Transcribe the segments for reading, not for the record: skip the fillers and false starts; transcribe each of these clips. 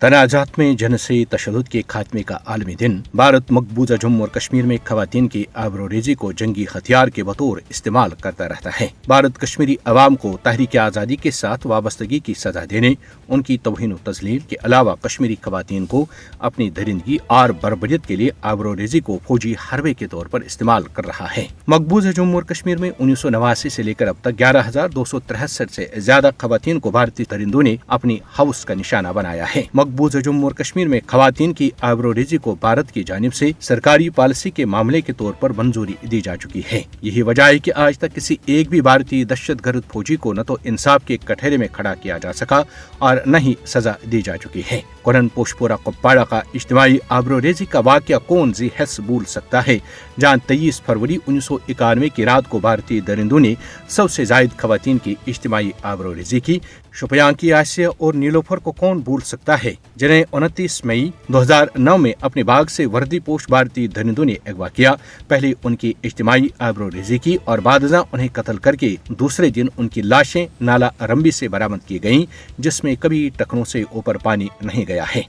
तनाज़ात में जनसी तशद्दुद के खात्मे का आलमी दिन। भारत मकबूजा जम्मू और कश्मीर में खवातीन की आबरूरेज़ी को जंगी हथियार के बतौर इस्तेमाल करता रहता है। भारत कश्मीरी अवाम को तहरीक आज़ादी के साथ वाबस्तगी की सजा देने, उनकी तौहीन व तज़लील के अलावा कश्मीरी खवातीन को अपनी दरिंदगी और बर्बरियत के लिए आबरूरेज़ी को फौजी हरबे के तौर पर इस्तेमाल कर रहा है। मकबूजा जम्मू और कश्मीर में 1989 से लेकर अब तक 11,263 से ज्यादा खवातीन को भारतीय दरिंदों ने अपनी हवस का निशाना बनाया है। मकबूजा जम्मू और कश्मीर में खवातीन की आबरूरेज़ी को भारत की जानिब से सरकारी पॉलिसी के मामले के तौर पर मंजूरी दी जा चुकी है। यही वजह है कि आज तक किसी एक भी भारतीय दहशतगर्द फौजी को न तो इंसाफ के कटहरे में खड़ा किया जा सका और न ही सजा दी जा चुकी है। कुरन पोशपोरा कुपवाड़ा का इज्तिमाई आबरूरेज़ी का वाक़या कौन जी हस भूल सकता है, जहाँ 23 फरवरी 1991 की रात को भारतीय दरिंदों ने सबसे जायद खवातीन की इज्तिमाई आबरूरेज़ी की। शोपियां की आसिया और नीलोफर को कौन भूल सकता है, जिन्हें 29 मई 2009 में अपने बाग से वर्दी पोश भारतीय दरिंदों ने अगवा किया। पहले उनकी इज्तिमाई आबरूरेज़ी की और बादजा उन्हें कत्ल करके दूसरे दिन उनकी लाशें नाला रंबी से बरामद की गईं, जिसमें कभी टखनों से ऊपर पानी नहीं गया है।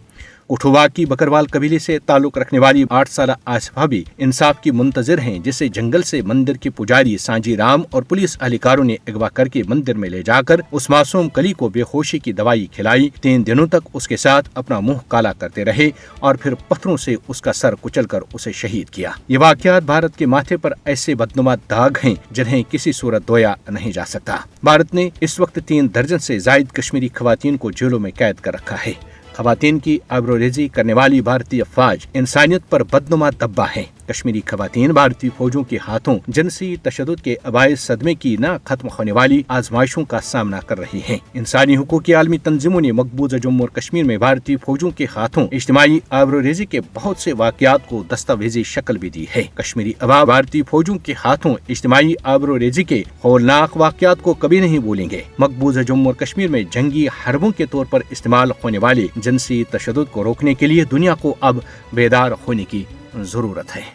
उठवा की बकरवाल कबीले से ताल्लुक रखने वाली 8 साल आसिफा भी इंसाफ की मुंतजिर हैं, जिसे जंगल से मंदिर के पुजारी सांजी राम और पुलिस अधिकारियों ने अगवा करके मंदिर में ले जाकर उस मासूम कली को बेहोशी की दवाई खिलाई। 3 दिनों तक उसके साथ अपना मुंह काला करते रहे और फिर पत्थरों से उसका सर कुचलकर उसे शहीद किया। ये वाकयात भारत के माथे पर ऐसे बदनुमा दाग हैं जिन्हें किसी सूरत धोया नहीं जा सकता। भारत ने इस वक्त 3 दर्जन से जायद कश्मीरी खवातीन को जेलों में कैद कर रखा है। खवातीन की आबरूरेज़ी करने वाली भारतीय फौज इंसानियत पर बदनुमा दब्बा है। कश्मीरी खवातीन भारतीय फौजों के हाथों जिनसी तशद्दुद के अबाइस सदमे की न खत्म होने वाली आजमाइशों का सामना कर रही हैं। इंसानी हुकूक की आलमी तंजीमों ने मकबूजा जम्मू और कश्मीर में भारतीय फौजों के हाथों इज्तिमाई आबरूरेज़ी के बहुत से वाकयात को दस्तावेजी शक्ल भी दी है। कश्मीरी अवाम भारतीय फौजों के हाथों इज्तिमाई आबरूरेज़ी के हौलनाक वाकयात को कभी नहीं भूलेंगे। मकबूजा जम्मू और कश्मीर में जंगी हरबों के तौर पर इस्तेमाल होने वाले जिनसी तशद्दुद को रोकने के लिए दुनिया को अब बेदार होने की जरूरत है।